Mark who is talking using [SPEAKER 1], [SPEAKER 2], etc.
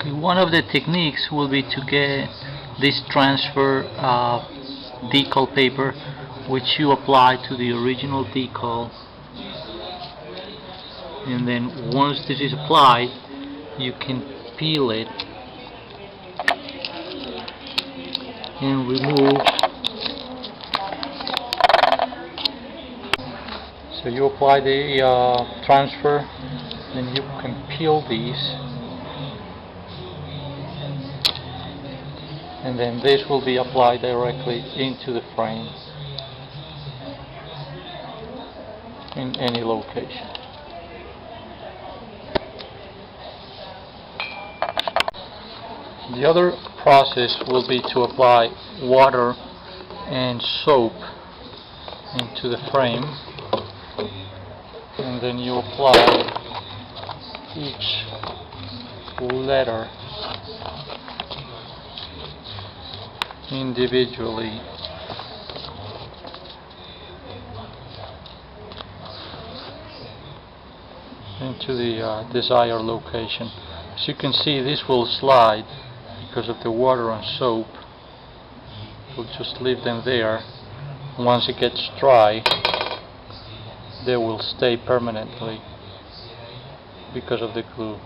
[SPEAKER 1] Okay, one of the techniques will be to get this transfer decal paper, which you apply to the original decal, and then once this is applied, you can peel it and remove. So you apply the transfer, then you can peel these, and then this will be applied directly into the frame in any location. The other process will be to apply water and soap into the frame, and then you apply each letter individually into the desired location. As you can see, this will slide because of the water and soap. We'll just leave them there. Once it gets dry, they will stay permanently because of the glue.